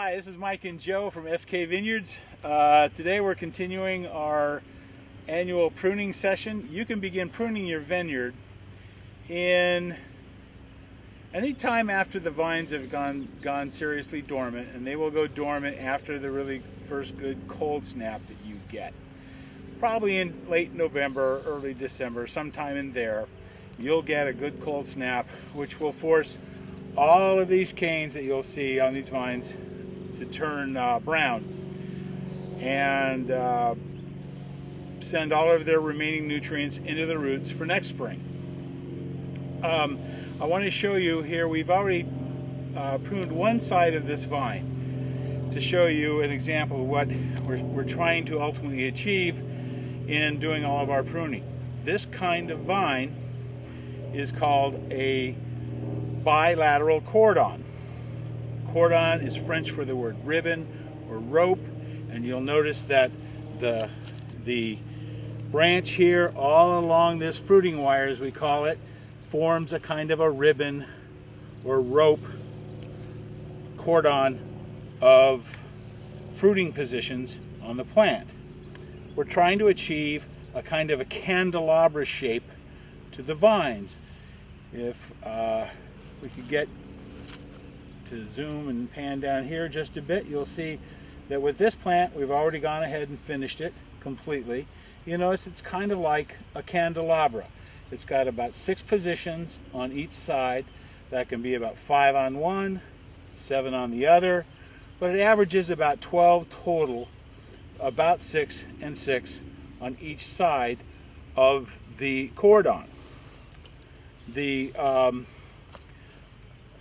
Hi, this is Mike and Joe from SK Vineyards. Today we're continuing our annual pruning session. You can begin pruning your vineyard in any time after the vines have gone seriously dormant, and they will go dormant after the really first good cold snap that you get. Probably in late November, early December, sometime in there, you'll get a good cold snap, which will force all of these canes that you'll see on these vines to turn brown and send all of their remaining nutrients into the roots for next spring. I want to show you here, we've already pruned one side of this vine to show you an example of what we're trying to ultimately achieve in doing all of our pruning. This kind of vine is called a bilateral cordon. Cordon is French for the word ribbon or rope, and you'll notice that the branch here all along this fruiting wire, as we call it, forms a kind of a ribbon or rope cordon of fruiting positions on the plant. We're trying to achieve a kind of a candelabra shape to the vines. If we could get to zoom and pan down here just a bit, you'll see that with this plant we've already gone ahead and finished it completely. You notice it's kind of like a candelabra. It's got about 6 positions on each side. That can be about 5 on one, 7 on the other, but it averages about 12 total, about 6 and 6 on each side of the cordon. The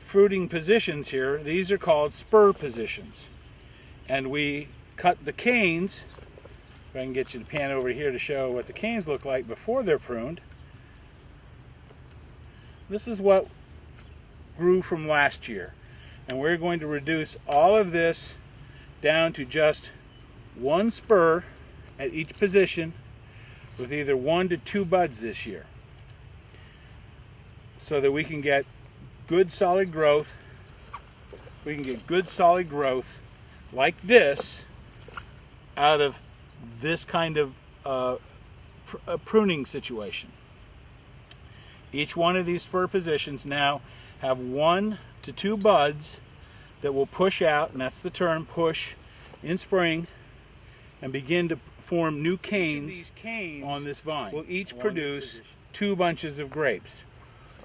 fruiting positions here, these are called spur positions, and we cut the canes. If I can get you to pan over here to show what the canes look like before they're pruned. This is what grew from last year, and we're going to reduce all of this down to just 1 spur at each position with either 1 to 2 buds this year, so that we can get good solid growth. We can get good solid growth like this out of this kind of pruning situation. Each one of these spur positions now have 1 to 2 buds that will push out, and that's the term, push, in spring, and begin to form new canes. These canes on this vine will each produce 2 bunches of grapes.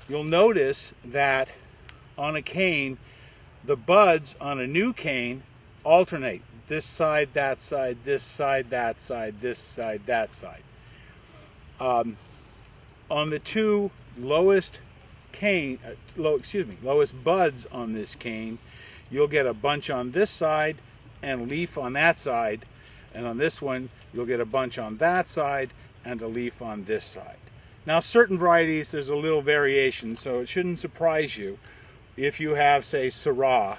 You'll notice that on a cane, the buds on a new cane alternate. This side, that side, this side, that side, this side, that side. On the 2 lowest lowest buds on this cane, you'll get a bunch on this side and a leaf on that side, and on this one you'll get a bunch on that side and a leaf on this side. Now, certain varieties, there's a little variation, so it shouldn't surprise you if you have, say, Syrah,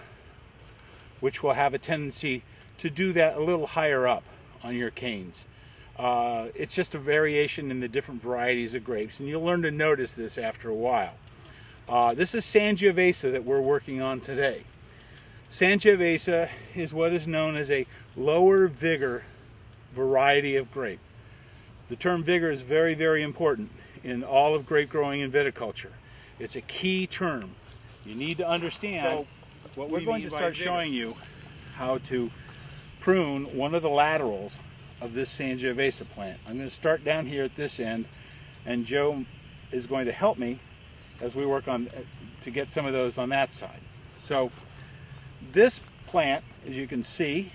which will have a tendency to do that a little higher up on your canes. It's just a variation in the different varieties of grapes, and you'll learn to notice this after a while. This is Sangiovese that we're working on today. Sangiovese is what is known as a lower vigor variety of grape. The term vigor is very, very important in all of grape growing and viticulture. It's a key term. You need to understand. So what we're going to start showing you how to prune one of the laterals of this Sangiovese plant. I'm going to start down here at this end, and Joe is going to help me as we work on to get some of those on that side. So this plant, as you can see,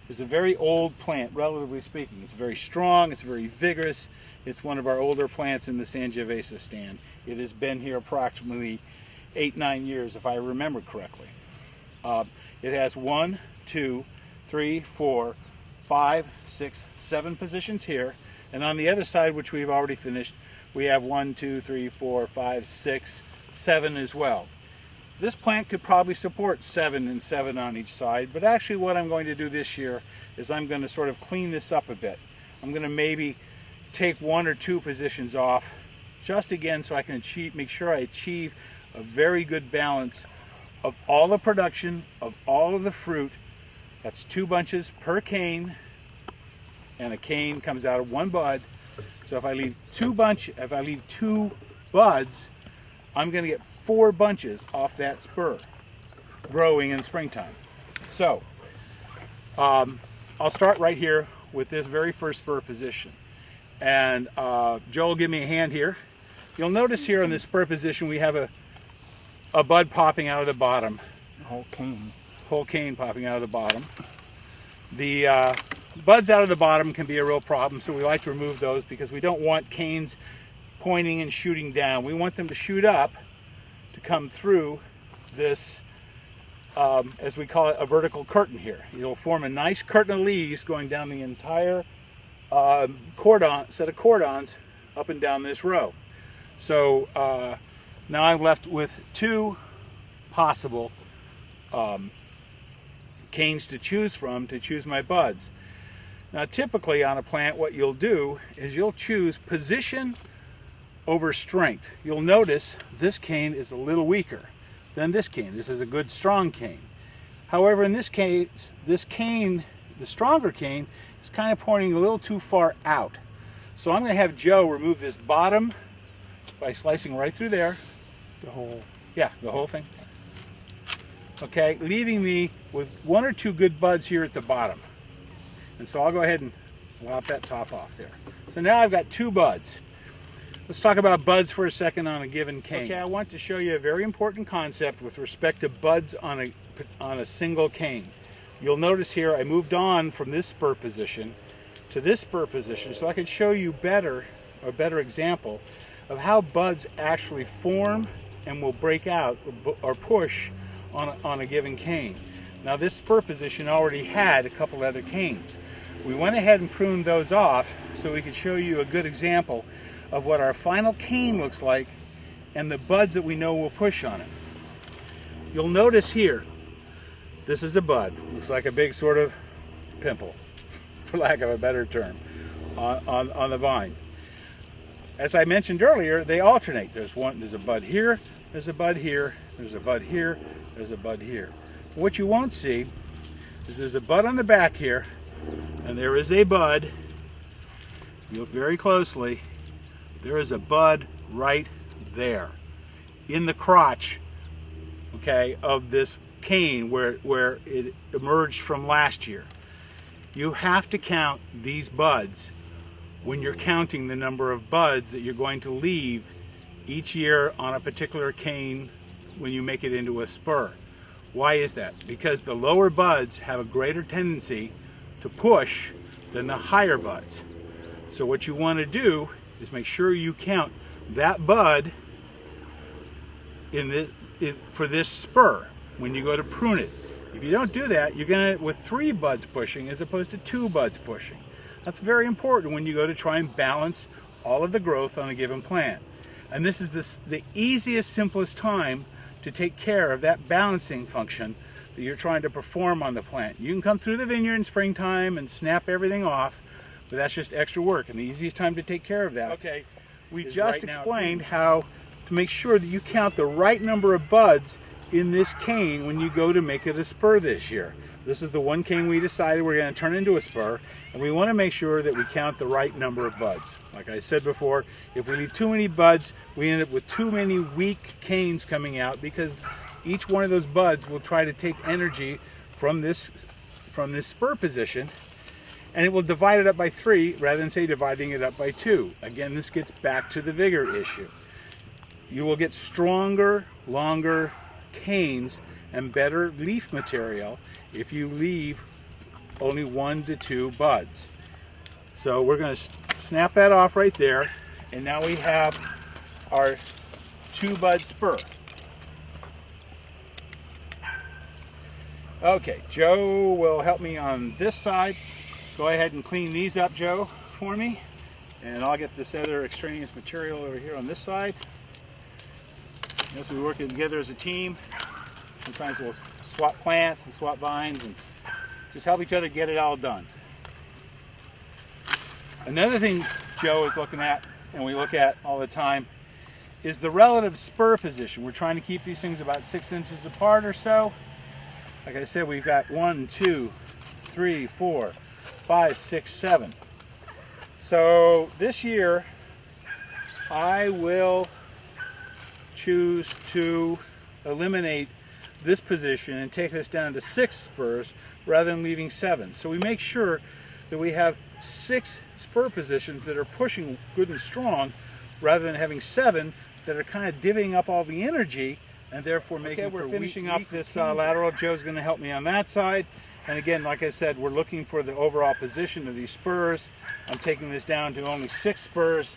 is a very old plant, relatively speaking. It's very strong, it's very vigorous. It's one of our older plants in the Sangiovese stand. It has been here approximately 8-9 years, if I remember correctly. It has 1, 2, 3, 4, 5, 6, 7 positions here, and on the other side, which we've already finished, we have 1, 2, 3, 4, 5, 6, 7 as well. This plant could probably support 7 and 7 on each side, but actually what I'm going to do this year is I'm going to sort of clean this up a bit. I'm going to maybe take 1 or 2 positions off, just again so I can make sure I achieve a very good balance of all the production of all of the fruit. That's 2 bunches per cane, and a cane comes out of 1 bud. So if I leave 2 buds, I'm going to get 4 bunches off that spur growing in springtime. So I'll start right here with this very first spur position, and Joe will give me a hand here. You'll notice here in this spur position we have a bud popping out of the bottom. Whole cane popping out of the bottom. The buds out of the bottom can be a real problem, so we like to remove those because we don't want canes pointing and shooting down. We want them to shoot up to come through this, as we call it, a vertical curtain here. It'll form a nice curtain of leaves going down the entire set of cordons up and down this row. So now I'm left with 2 possible canes to choose from to choose my buds. Now typically on a plant what you'll do is you'll choose position over strength. You'll notice this cane is a little weaker than this cane. This is a good strong cane. However, in this case, this cane, the stronger cane, is kind of pointing a little too far out. So I'm going to have Joe remove this bottom by slicing right through there. The whole thing. Okay, leaving me with 1 or 2 good buds here at the bottom. And so I'll go ahead and lop that top off there. So now I've got 2 buds. Let's talk about buds for a second on a given cane. Okay, I want to show you a very important concept with respect to buds on a single cane. You'll notice here I moved on from this spur position to this spur position so I can show you a better example of how buds actually form and will break out or push on a given cane. Now this spur position already had a couple other canes. We went ahead and pruned those off so we could show you a good example of what our final cane looks like and the buds that we know will push on it. You'll notice here, this is a bud. Looks like a big sort of pimple, for lack of a better term, on the vine. As I mentioned earlier, they alternate. There's a bud here, there's a bud here, there's a bud here, there's a bud here. What you won't see is there's a bud on the back here, and there is a bud. If you look very closely, there is a bud right there in the crotch, okay, of this cane where it emerged from last year. You have to count these buds when you're counting the number of buds that you're going to leave each year on a particular cane when you make it into a spur. Why is that? Because the lower buds have a greater tendency to push than the higher buds. So what you want to do is make sure you count that bud for this spur when you go to prune it. If you don't do that, you're going to with 3 buds pushing as opposed to 2 buds pushing. That's very important when you go to try and balance all of the growth on a given plant. And this is the easiest, simplest time to take care of that balancing function that you're trying to perform on the plant. You can come through the vineyard in springtime and snap everything off, but that's just extra work, and the easiest time to take care of that. Okay, we just explained how to make sure that you count the right number of buds in this cane when you go to make it a spur this year. This is the one cane we decided we're going to turn into a spur, and we want to make sure that we count the right number of buds. Like I said before, if we leave too many buds, we end up with too many weak canes coming out because each one of those buds will try to take energy from this spur position, and it will divide it up by 3 rather than say dividing it up by 2. Again, this gets back to the vigor issue. You will get stronger, longer canes and better leaf material if you leave only 1 to 2 buds. So we're going to snap that off right there, and now we have our 2-bud spur. Okay, Joe will help me on this side. Go ahead and clean these up, Joe, for me, and I'll get this other extraneous material over here on this side. As we work together as a team, sometimes we'll swap plants and swap vines and just help each other get it all done. Another thing Joe is looking at, and we look at all the time, is the relative spur position. We're trying to keep these things about 6 inches apart or so. Like I said, we've got 1, 2, 3, 4, 5, 6, 7. So this year, I will choose to eliminate this position and take this down to 6 spurs rather than leaving 7. So we make sure that we have 6 spur positions that are pushing good and strong rather than having 7 that are kind of divvying up all the energy and therefore making we're finishing up this lateral. Joe's going to help me on that side. And again, like I said, we're looking for the overall position of these spurs. I'm taking this down to only 6 spurs.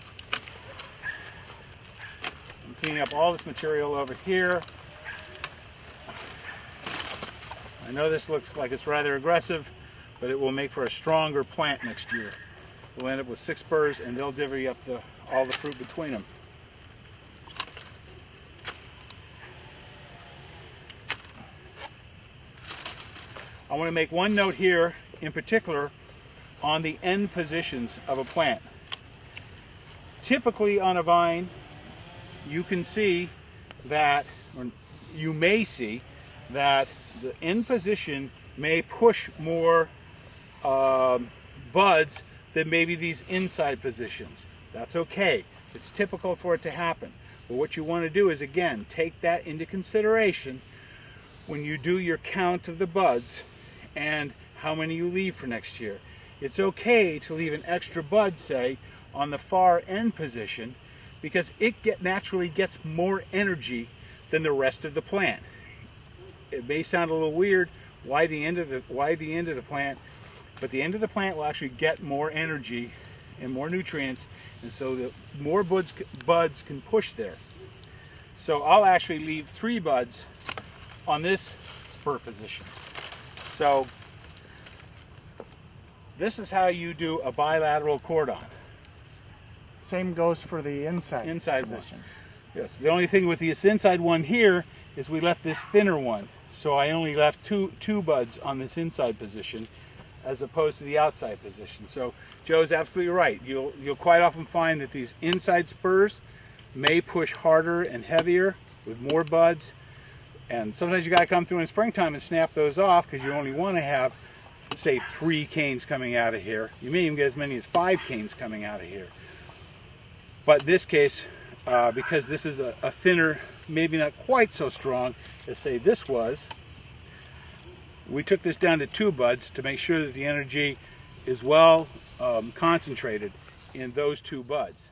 I'm cleaning up all this material over here. I know this looks like it's rather aggressive, but it will make for a stronger plant next year. We'll end up with 6 spurs and they'll divvy up all the fruit between them. I want to make one note here in particular on the end positions of a plant. Typically on a vine, you can see that, or you may see that the end position may push more buds than maybe these inside positions. That's okay. It's typical for it to happen. But what you want to do is, again, take that into consideration when you do your count of the buds and how many you leave for next year. It's okay to leave an extra bud, say, on the far end position because it naturally gets more energy than the rest of the plant. It may sound a little weird, why the end of the plant, but the end of the plant will actually get more energy and more nutrients, and so the more buds can push there. So I'll actually leave 3 buds on this spur position. So this is how you do a bilateral cordon. Same goes for the inside position. Yes. The only thing with this inside one here is we left this thinner one. So I only left two buds on this inside position as opposed to the outside position. So Joe's absolutely right. You'll quite often find that these inside spurs may push harder and heavier with more buds. And sometimes you got to come through in springtime and snap those off because you only want to have, say, 3 canes coming out of here. You may even get as many as 5 canes coming out of here. But in this case, because this is a thinner, maybe not quite so strong as, say, this was, we took this down to 2 buds to make sure that the energy is well concentrated in those 2 buds.